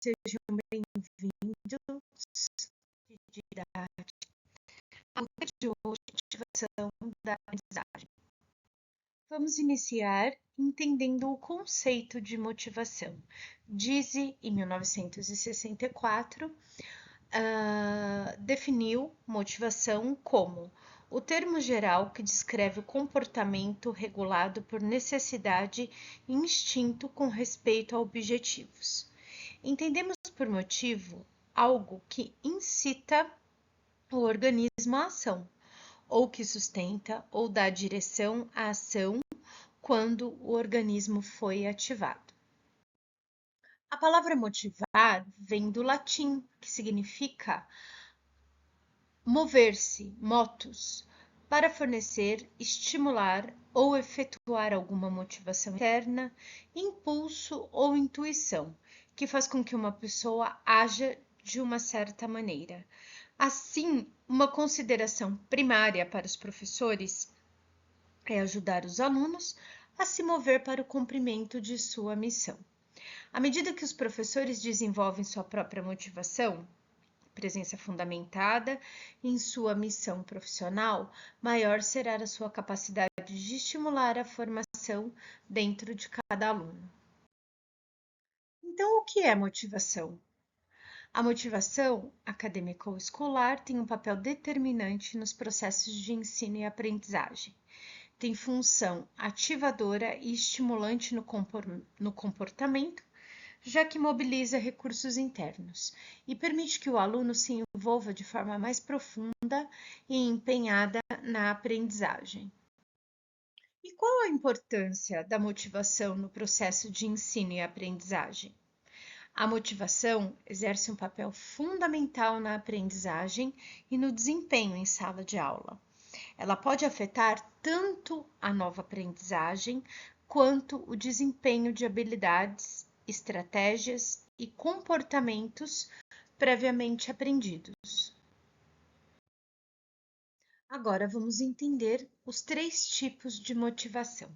sejam bem-vindos de didática. A aula de hoje é motivação da aprendizagem. Vamos iniciar entendendo o conceito de motivação. Dizzy, em 1964, definiu motivação como o termo geral que descreve o comportamento regulado por necessidade e instinto com respeito a objetivos. Entendemos por motivo algo que incita o organismo à ação, ou que sustenta ou dá direção à ação quando o organismo foi ativado. A palavra motivar vem do latim, que significa mover-se, motus, para fornecer, estimular ou efetuar alguma motivação interna, impulso ou intuição, que faz com que uma pessoa haja de uma certa maneira. Assim, uma consideração primária para os professores é ajudar os alunos a se mover para o cumprimento de sua missão. À medida que os professores desenvolvem sua própria motivação, presença fundamentada em sua missão profissional, maior será a sua capacidade de estimular a formação dentro de cada aluno. Então, o que é motivação? A motivação acadêmica ou escolar tem um papel determinante nos processos de ensino e aprendizagem. Tem função ativadora e estimulante no comportamento, já que mobiliza recursos internos e permite que o aluno se envolva de forma mais profunda e empenhada na aprendizagem. E qual a importância da motivação no processo de ensino e aprendizagem? A motivação exerce um papel fundamental na aprendizagem e no desempenho em sala de aula. Ela pode afetar tanto a nova aprendizagem quanto o desempenho de habilidades, estratégias e comportamentos previamente aprendidos. Agora vamos entender os 3 tipos de motivação.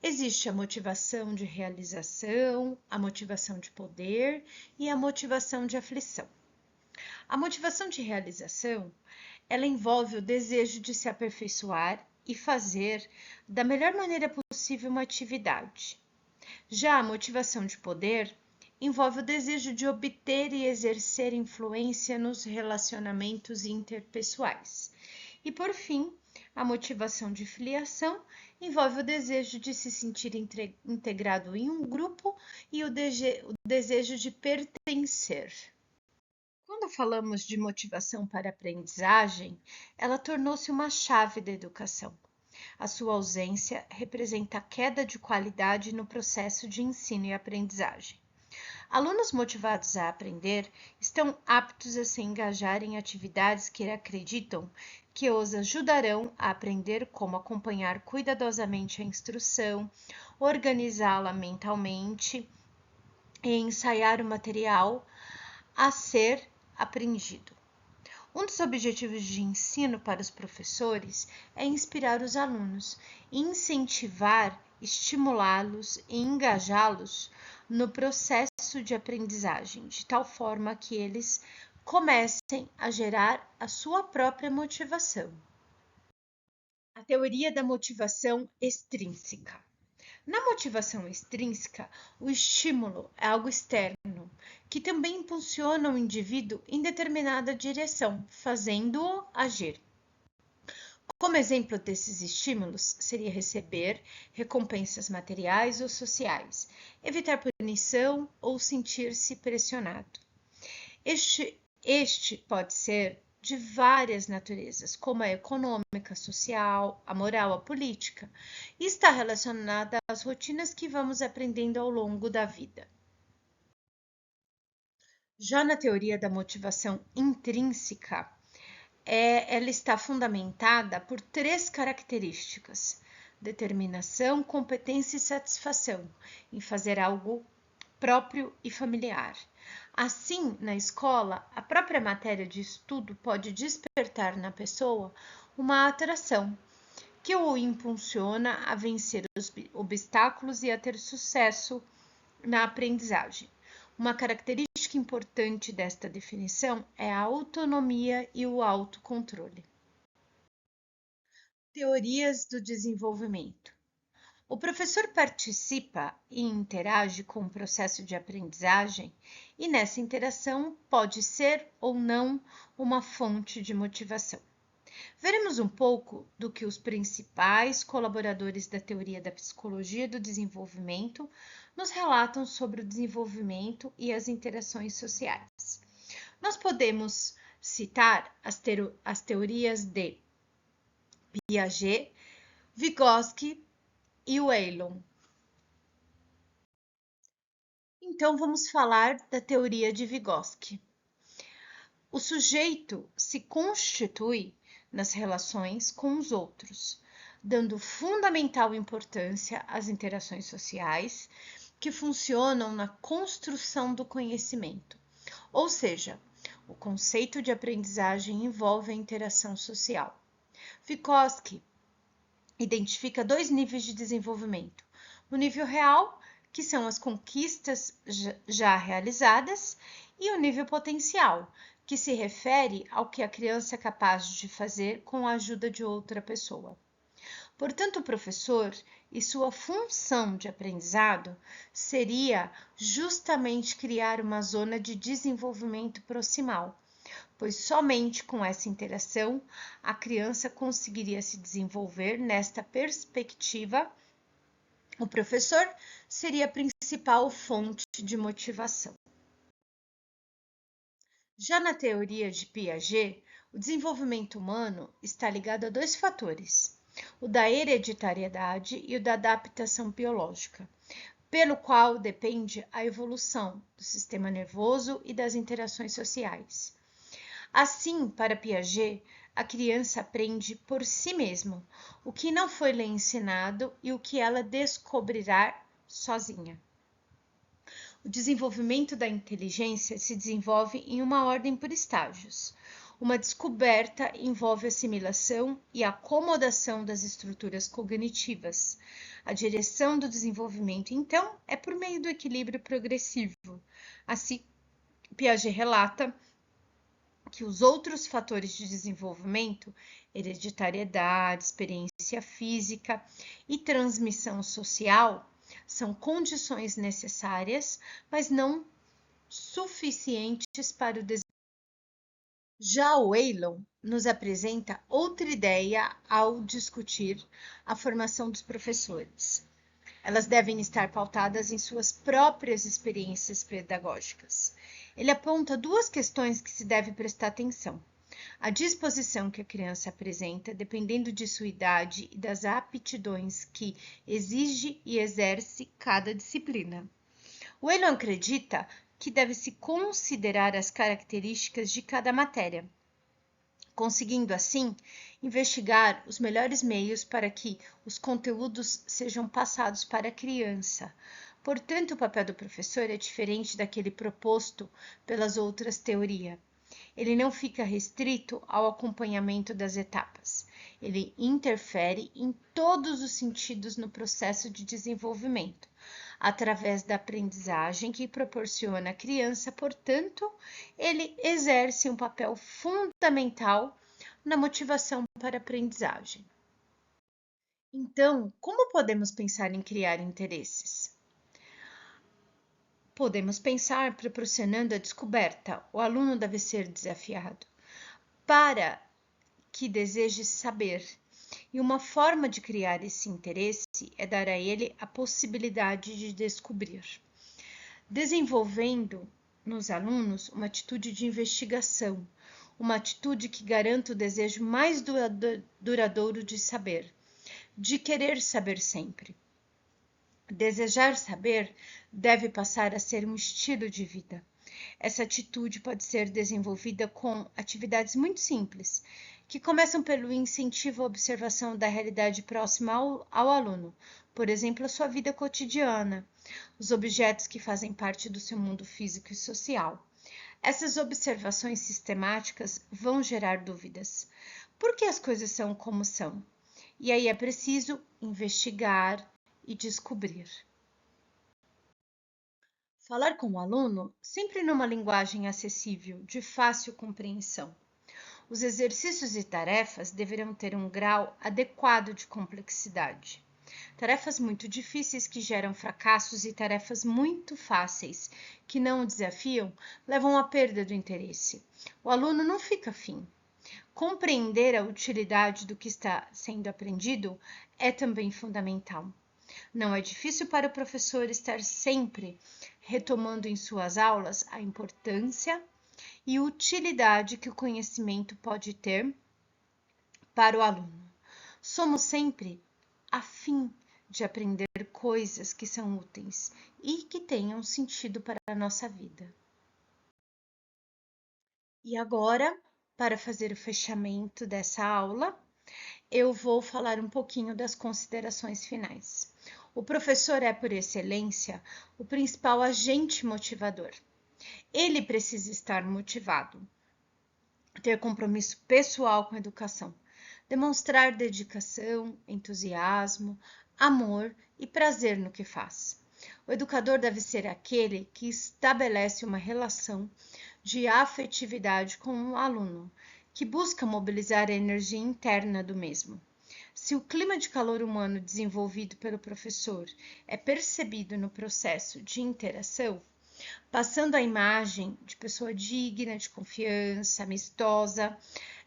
Existe a motivação de realização, a motivação de poder e a motivação de aflição. A motivação de realização, ela envolve o desejo de se aperfeiçoar e fazer da melhor maneira possível uma atividade. Já a motivação de poder envolve o desejo de obter e exercer influência nos relacionamentos interpessoais. E, por fim, a motivação de filiação envolve o desejo de se sentir integrado em um grupo e o desejo de pertencer. Quando falamos de motivação para aprendizagem, ela tornou-se uma chave da educação. A sua ausência representa a queda de qualidade no processo de ensino e aprendizagem. Alunos motivados a aprender estão aptos a se engajar em atividades que acreditam que os ajudarão a aprender como acompanhar cuidadosamente a instrução, organizá-la mentalmente e ensaiar o material a ser aprendido. Um dos objetivos de ensino para os professores é inspirar os alunos, incentivar, estimulá-los e engajá-los no processo de aprendizagem, de tal forma que eles comecem a gerar a sua própria motivação. A teoria da motivação extrínseca. Na motivação extrínseca, o estímulo é algo externo, que também impulsiona o indivíduo em determinada direção, fazendo-o agir. Como exemplo desses estímulos, seria receber recompensas materiais ou sociais, evitar punição ou sentir-se pressionado. Este pode ser de várias naturezas, como a econômica, social, a moral, a política, e está relacionada às rotinas que vamos aprendendo ao longo da vida. Já na teoria da motivação intrínseca, ela está fundamentada por 3 características: determinação, competência e satisfação em fazer algo próprio e familiar. Assim, na escola, a própria matéria de estudo pode despertar na pessoa uma atração que o impulsiona a vencer os obstáculos e a ter sucesso na aprendizagem. Uma característica importante desta definição é a autonomia e o autocontrole. Teorias do desenvolvimento. O professor participa e interage com o processo de aprendizagem e nessa interação pode ser ou não uma fonte de motivação. Veremos um pouco do que os principais colaboradores da teoria da psicologia do desenvolvimento nos relatam sobre o desenvolvimento e as interações sociais. Nós podemos citar as teorias de Piaget, Vygotsky e Whelan. Então, vamos falar da teoria de Vygotsky. O sujeito se constitui nas relações com os outros, dando fundamental importância às interações sociais que funcionam na construção do conhecimento. Ou seja, o conceito de aprendizagem envolve a interação social. Vygotsky identifica 2 níveis de desenvolvimento: o nível real, que são as conquistas já realizadas, e o nível potencial, que se refere ao que a criança é capaz de fazer com a ajuda de outra pessoa. Portanto, o professor e sua função de aprendizado seria justamente criar uma zona de desenvolvimento proximal, pois somente com essa interação a criança conseguiria se desenvolver nesta perspectiva. O professor seria a principal fonte de motivação. Já na teoria de Piaget, o desenvolvimento humano está ligado a 2 fatores: o da hereditariedade e o da adaptação biológica, pelo qual depende a evolução do sistema nervoso e das interações sociais. Assim, para Piaget, a criança aprende por si mesma o que não foi lhe ensinado e o que ela descobrirá sozinha. O desenvolvimento da inteligência se desenvolve em uma ordem por estágios. Uma descoberta envolve assimilação e acomodação das estruturas cognitivas. A direção do desenvolvimento, então, é por meio do equilíbrio progressivo. Assim, Piaget relata que os outros fatores de desenvolvimento, hereditariedade, experiência física e transmissão social, são condições necessárias, mas não suficientes para o desenvolvimento. Já o Whelan nos apresenta outra ideia ao discutir a formação dos professores. Elas devem estar pautadas em suas próprias experiências pedagógicas. Ele aponta 2 questões que se deve prestar atenção: a disposição que a criança apresenta, dependendo de sua idade e das aptidões que exige e exerce cada disciplina. O Whelan acredita que deve-se considerar as características de cada matéria, conseguindo assim investigar os melhores meios para que os conteúdos sejam passados para a criança. Portanto, o papel do professor é diferente daquele proposto pelas outras teorias. Ele não fica restrito ao acompanhamento das etapas. Ele interfere em todos os sentidos no processo de desenvolvimento, através da aprendizagem que proporciona à criança. Portanto, ele exerce um papel fundamental na motivação para a aprendizagem. Então, como podemos pensar em criar interesses? Podemos pensar proporcionando a descoberta. O aluno deve ser desafiado para que deseje saber. E uma forma de criar esse interesse é dar a ele a possibilidade de descobrir, desenvolvendo nos alunos uma atitude de investigação, uma atitude que garanta o desejo mais duradouro de saber, de querer saber sempre. Desejar saber deve passar a ser um estilo de vida. Essa atitude pode ser desenvolvida com atividades muito simples, que começam pelo incentivo à observação da realidade próxima ao aluno, por exemplo, a sua vida cotidiana, os objetos que fazem parte do seu mundo físico e social. Essas observações sistemáticas vão gerar dúvidas. Por que as coisas são como são? E aí é preciso investigar e descobrir. Falar com o aluno sempre numa linguagem acessível, de fácil compreensão. Os exercícios e tarefas deverão ter um grau adequado de complexidade. Tarefas muito difíceis que geram fracassos e tarefas muito fáceis que não o desafiam levam à perda do interesse. O aluno não fica afim. Compreender a utilidade do que está sendo aprendido é também fundamental. Não é difícil para o professor estar sempre retomando em suas aulas a importância e utilidade que o conhecimento pode ter para o aluno. Somos sempre a fim de aprender coisas que são úteis e que tenham sentido para a nossa vida. E agora, para fazer o fechamento dessa aula, eu vou falar um pouquinho das considerações finais. O professor é, por excelência, o principal agente motivador. Ele precisa estar motivado, ter compromisso pessoal com a educação, demonstrar dedicação, entusiasmo, amor e prazer no que faz. O educador deve ser aquele que estabelece uma relação de afetividade com o aluno, que busca mobilizar a energia interna do mesmo. Se o clima de calor humano desenvolvido pelo professor é percebido no processo de interação, passando a imagem de pessoa digna, de confiança, amistosa,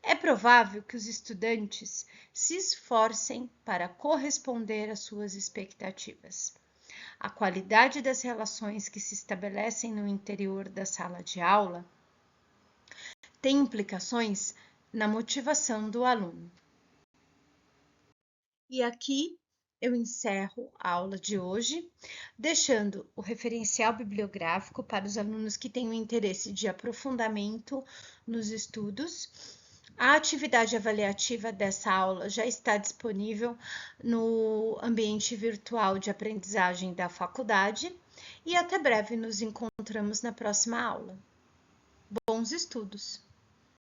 é provável que os estudantes se esforcem para corresponder às suas expectativas. A qualidade das relações que se estabelecem no interior da sala de aula tem implicações na motivação do aluno. E aqui eu encerro a aula de hoje, deixando o referencial bibliográfico para os alunos que têm o interesse de aprofundamento nos estudos. A atividade avaliativa dessa aula já está disponível no ambiente virtual de aprendizagem da faculdade e até breve nos encontramos na próxima aula. Bons estudos!